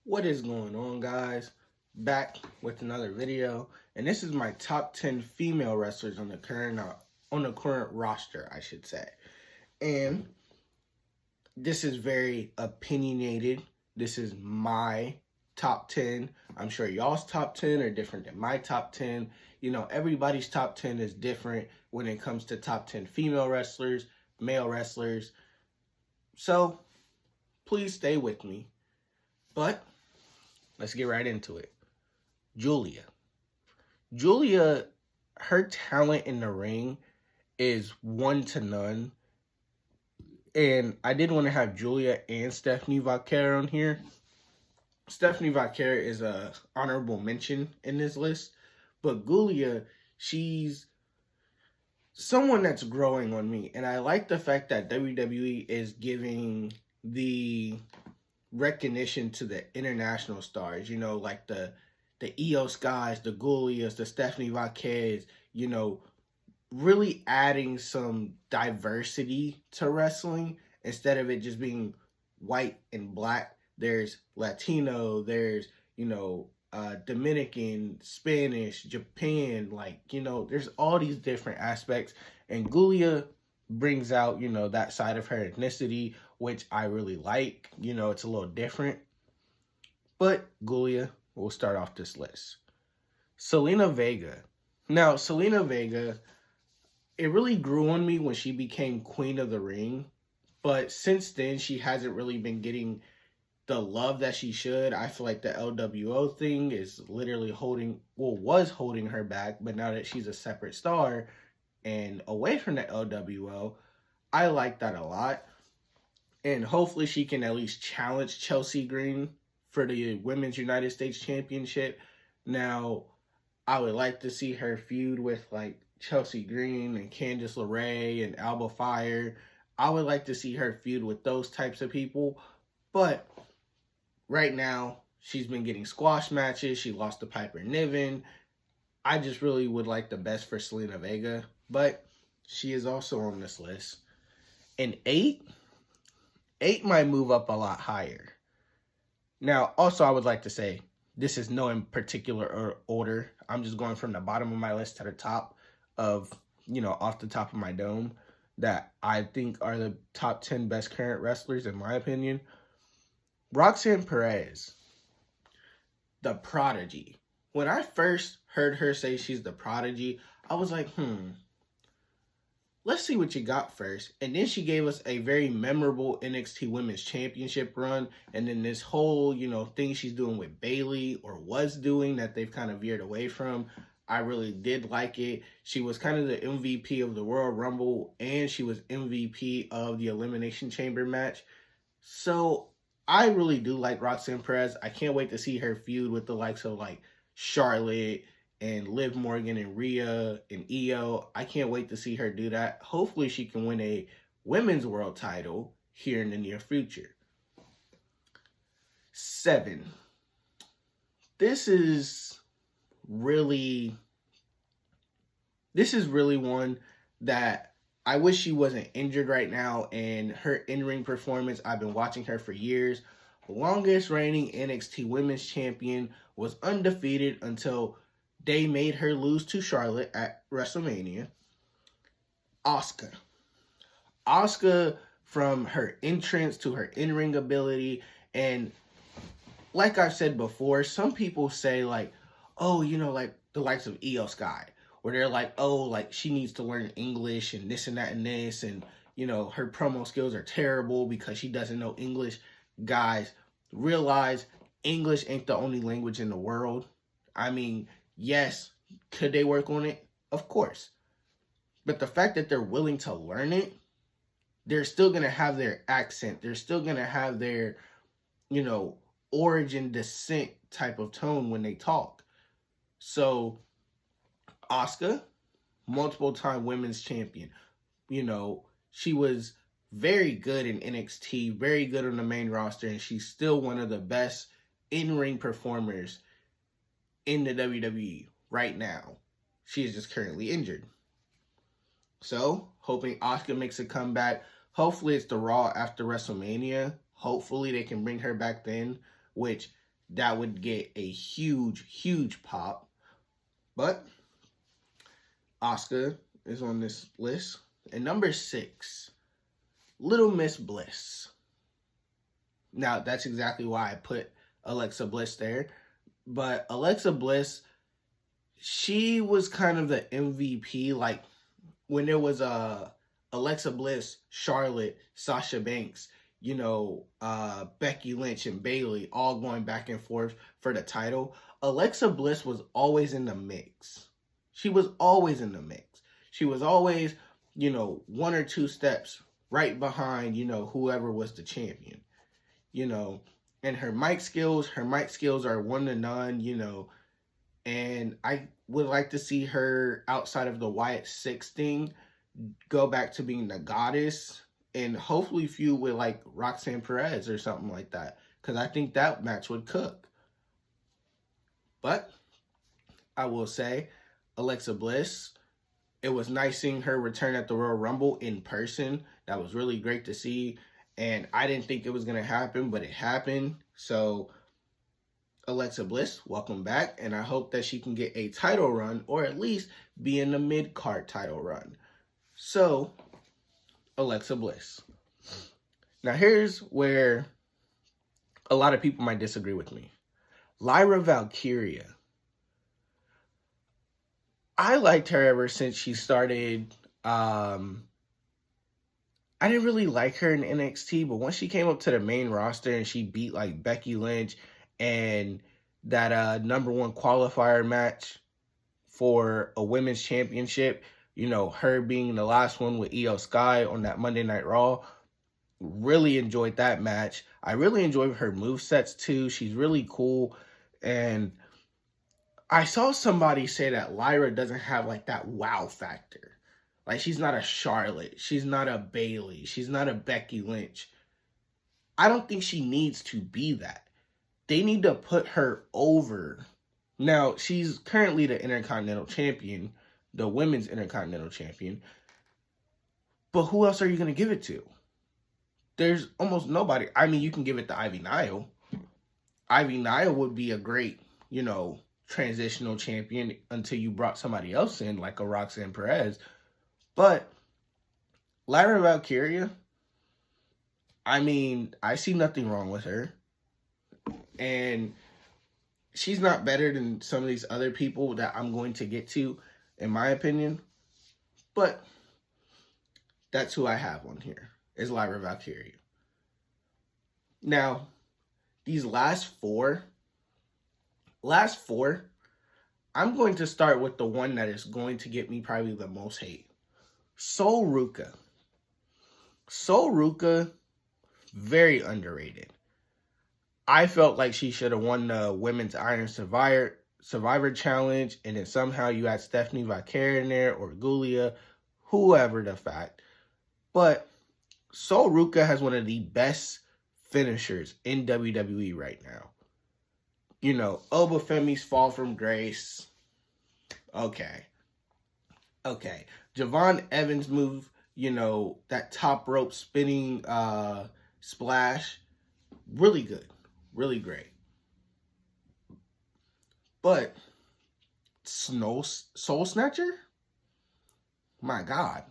What is going on, guys? Back with another video, and this is my top 10 female wrestlers on the current roster, I should say. And this is very opinionated. This is my top 10. I'm sure y'all's top 10 are different than my top 10. You know, everybody's top 10 is different when it comes to top 10 female wrestlers, male wrestlers. So, please stay with me. But let's get right into it. Julia. Julia, her talent in the ring is one to none. And I did want to have Julia and Stephanie Vaquer on here. Stephanie Vaquer is a honorable mention in this list. But Julia, she's someone that's growing on me. And I like the fact that WWE is giving the recognition to the international stars, you know, like the EOS guys, the Julias, the Stephanie Vaquez, you know, really adding some diversity to wrestling instead of it just being white and black. There's Latino, there's, you know, Dominican, Spanish, Japan, like, you know, there's all these different aspects. And Julia brings out, you know, that side of her ethnicity, which I really like. You know, it's a little different. But Julia will start off this list. Zelina Vega. Now, Zelina Vega, it really grew on me when she became Queen of the Ring. But since then, she hasn't really been getting the love that she should. I feel like the LWO thing is literally was holding her back. But now that she's a separate star and away from the LWO, I like that a lot. And hopefully she can at least challenge Chelsea Green for the Women's United States Championship. Now, I would like to see her feud with like Chelsea Green and Candice LeRae and Alba Fire. I would like to see her feud with those types of people. But right now, she's been getting squash matches. She lost to Piper Niven. I just really would like the best for Zelina Vega. But she is also on this list. And 8 might move up a lot higher. Now, also, I would like to say, this is no in particular order. I'm just going from the bottom of my list to the top of, you know, off the top of my dome that I think are the top 10 best current wrestlers, in my opinion. Roxanne Perez, the Prodigy. When I first heard her say she's the Prodigy, I was like, let's see what you got first. And then she gave us a very memorable NXT Women's Championship run. And then this whole, you know, thing she's doing with Bayley, or was doing, that they've kind of veered away from. I really did like it. She was kind of the MVP of the Royal Rumble, and she was MVP of the Elimination Chamber match. So I really do like Roxanne Perez. I can't wait to see her feud with the likes of like Charlotte and Liv Morgan and Rhea and Io. I can't wait to see her do that. Hopefully she can win a women's world title here in the near future. 7. This is really one that I wish she wasn't injured right now. And her in-ring performance, I've been watching her for years. Longest reigning NXT Women's Champion, was undefeated until they made her lose to Charlotte at WrestleMania. Asuka. Asuka, from her entrance to her in-ring ability, and like I've said before, some people say like, oh, you know, like the likes of Io Sky, where they're like, oh, like she needs to learn English and this and that and this, and you know, her promo skills are terrible because she doesn't know English. Guys, realize English ain't the only language in the world. I mean, yes, could they work on it? Of course. But the fact that they're willing to learn it, they're still going to have their accent. They're still going to have their, you know, origin descent type of tone when they talk. So, Asuka, multiple time women's champion. You know, she was very good in NXT, very good on the main roster, and she's still one of the best in-ring performers in the WWE right now. She is just currently injured. So, hoping Asuka makes a comeback. Hopefully it's the Raw after WrestleMania. Hopefully they can bring her back then, which that would get a huge, huge pop. But Asuka is on this list. And number 6, Little Miss Bliss. Now, that's exactly why I put Alexa Bliss there. But Alexa Bliss, she was kind of the MVP. Like, when there was Alexa Bliss, Charlotte, Sasha Banks, Becky Lynch and Bayley all going back and forth for the title, Alexa Bliss was always in the mix. She was always in the mix. She was always, 1 or 2 steps right behind, whoever was the champion. And her mic skills are 1 to none, and I would like to see her outside of the Wyatt 6 thing go back to being the goddess and hopefully feud with like Roxanne Perez or something like that, because I think that match would cook. But I will say, Alexa Bliss, it was nice seeing her return at the Royal Rumble in person. That was really great to see. And I didn't think it was going to happen, but it happened. So, Alexa Bliss, welcome back. And I hope that she can get a title run, or at least be in the mid-card title run. So, Alexa Bliss. Now, here's where a lot of people might disagree with me. Lyra Valkyria. I liked her ever since she started. I didn't really like her in NXT, but once she came up to the main roster and she beat like Becky Lynch and that number 1 qualifier match for a women's championship, her being the last one with Io Sky on that Monday Night Raw, really enjoyed that match. I really enjoyed her movesets too. She's really cool. And I saw somebody say that Lyra doesn't have like that wow factor. Like, she's not a Charlotte. She's not a Bayley. She's not a Becky Lynch. I don't think she needs to be that. They need to put her over. Now, she's currently the Intercontinental Champion, the Women's Intercontinental Champion. But who else are you going to give it to? There's almost nobody. I mean, you can give it to Ivy Nile. Ivy Nile would be a great, transitional champion until you brought somebody else in, like a Roxanne Perez. But Lyra Valkyria, I mean, I see nothing wrong with her. And she's not better than some of these other people that I'm going to get to, in my opinion. But that's who I have on here, is Lyra Valkyria. Now, these last four, I'm going to start with the one that is going to get me probably the most hate. Sol Ruka. Sol Ruka, very underrated. I felt like she should have won the Women's Iron Survivor Challenge, and then somehow you had Stephanie Vaquer in there, or Gulia, whoever the fact. But Sol Ruka has one of the best finishers in WWE right now. Obafemi's Fall from Grace. Okay. Javon Evans' move, that top rope spinning splash. Really good. Really great. But Soul Snatcher? My God.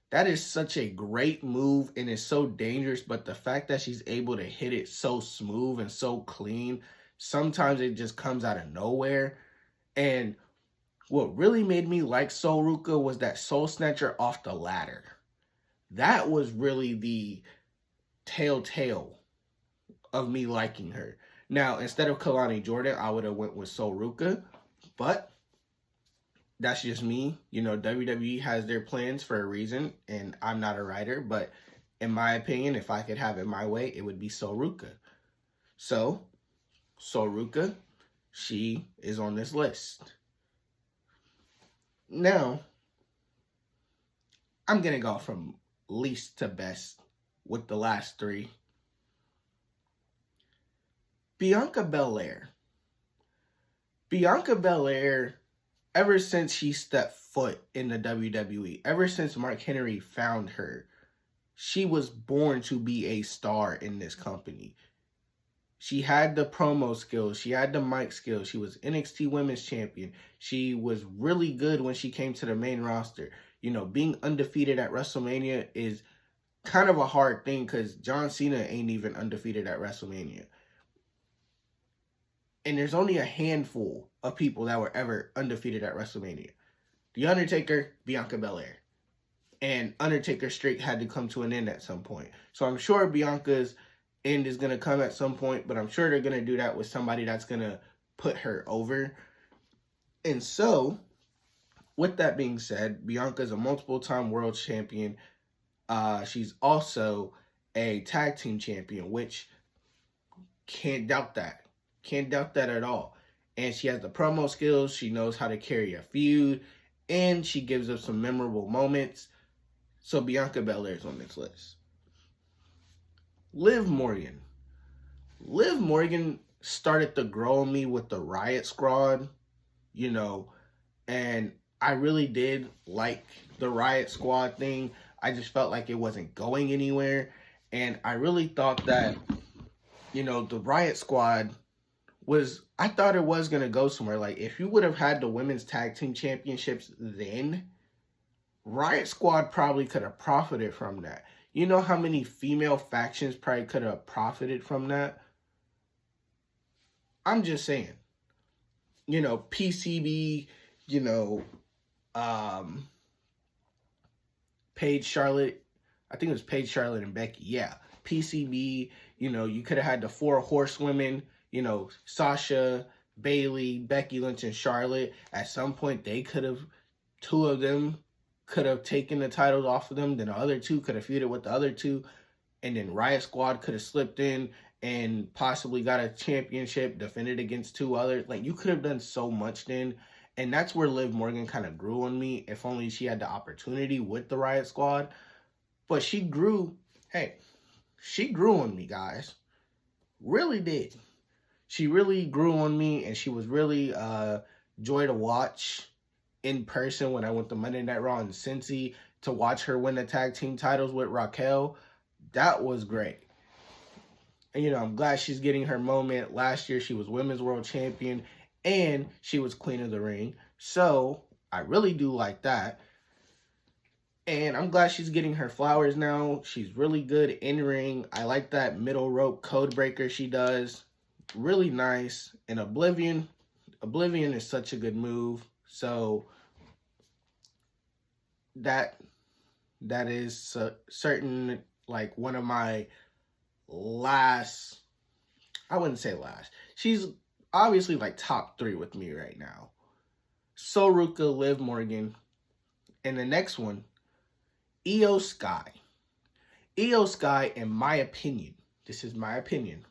That is such a great move and it's so dangerous, but the fact that she's able to hit it so smooth and so clean, sometimes it just comes out of nowhere. And what really made me like Sol Ruka was that Soul Snatcher off the ladder. That was really the telltale of me liking her. Now, instead of Kalani Jordan, I would have went with Sol Ruka, but that's just me. WWE has their plans for a reason, and I'm not a writer, but in my opinion, if I could have it my way, it would be Sol Ruka. So, Sol Ruka, she is on this list. Now, I'm going to go from least to best with the last 3. Bianca Belair. Bianca Belair, ever since she stepped foot in the WWE, ever since Mark Henry found her, she was born to be a star in this company. She had the promo skills. She had the mic skills. She was NXT Women's Champion. She was really good when she came to the main roster. You know, being undefeated at WrestleMania is kind of a hard thing because John Cena ain't even undefeated at WrestleMania. And there's only a handful of people that were ever undefeated at WrestleMania. The Undertaker, Bianca Belair. And Undertaker's streak had to come to an end at some point. So I'm sure Bianca's end is going to come at some point, but I'm sure they're going to do that with somebody that's going to put her over. And so, with that being said, Bianca's a multiple-time world champion. She's also a tag team champion, which can't doubt that. Can't doubt that at all. And she has the promo skills. She knows how to carry a feud. And she gives us some memorable moments. So Bianca Belair is on this list. Liv Morgan. Liv Morgan started to grow on me with the Riot Squad, you know, and I really did like the Riot Squad thing. I just felt like it wasn't going anywhere. And I really thought that, you know, the Riot Squad I thought it was going to go somewhere. Like, if you would have had the women's tag team championships then, Riot Squad probably could have profited from that. You know how many female factions probably could have profited from that? I'm just saying. You know, PCB, you know, Paige, Charlotte. I think it was Paige, Charlotte, and Becky. Yeah. PCB, you know, you could have had the 4 horsewomen, you know, Sasha, Bayley, Becky Lynch, and Charlotte. At some point, they could have, 2 of them could have taken the titles off of them. Then the other 2 could have feuded with the other 2. And then Riot Squad could have slipped in and possibly got a championship, defended against 2 others. Like, you could have done so much then. And that's where Liv Morgan kind of grew on me. If only she had the opportunity with the Riot Squad. But she grew, she grew on me, guys. Really did. She really grew on me, and she was really joy to watch in person when I went to Monday Night Raw in Cincy to watch her win the tag team titles with Raquel. That was great. And, you know, I'm glad she's getting her moment. Last year, she was Women's World Champion, and she was Queen of the Ring. So, I really do like that. And I'm glad she's getting her flowers now. She's really good in ring. I like that middle rope code breaker she does. Really nice. And Oblivion is such a good move. So that is certain, like, one of my last, I wouldn't say last. She's obviously like top 3 with me right now. Soruka, Liv Morgan. And the next one, Io Sky. Io Sky, in my opinion, this is my opinion,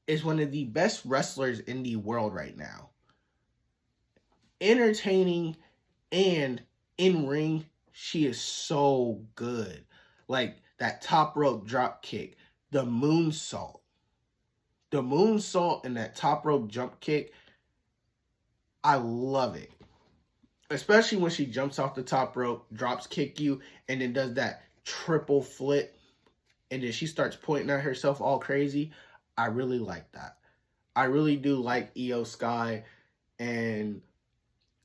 is one of the best wrestlers in the world right now. Entertaining and in ring, she is so good. Like that top rope drop kick, the moonsault. The moonsault and that top rope jump kick, I love it. Especially when she jumps off the top rope, drops kick you, and then does that triple flip, and then she starts pointing at herself all crazy. I really like that. I really do like Io Sky, and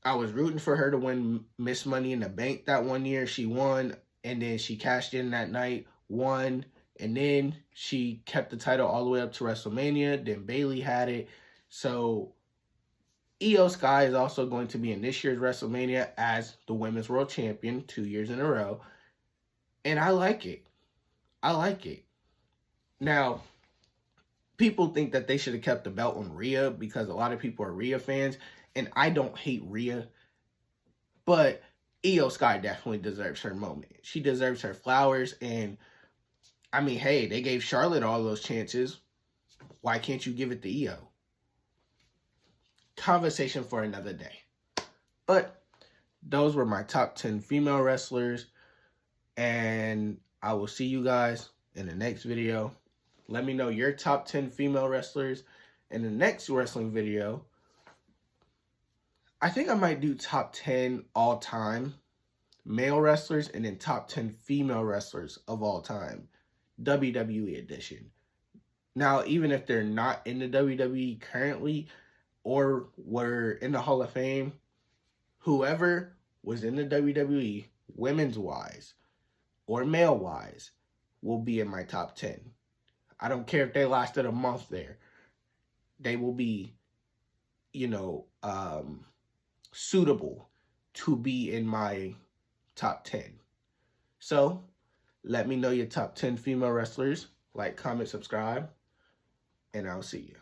I was rooting for her to win Miss Money in the Bank that one year. She won, and then she cashed in that night, won, and then she kept the title all the way up to WrestleMania. Then Bayley had it. So Io Sky is also going to be in this year's WrestleMania as the Women's World Champion 2 years in a row. And I like it. I like it. Now, people think that they should have kept the belt on Rhea because a lot of people are Rhea fans. And I don't hate Rhea. But Io Sky definitely deserves her moment. She deserves her flowers. And, I mean, hey, they gave Charlotte all those chances. Why can't you give it to Io? Conversation for another day. But those were my top 10 female wrestlers. And I will see you guys in the next video. Let me know your top 10 female wrestlers in the next wrestling video. I think I might do top 10 all-time male wrestlers and then top 10 female wrestlers of all time. WWE edition. Now, even if they're not in the WWE currently or were in the Hall of Fame, whoever was in the WWE, women's wise or male wise, will be in my top 10. I don't care if they lasted a month there. They will be, suitable to be in my top 10. So let me know your top 10 female wrestlers. Like, comment, subscribe, and I'll see you.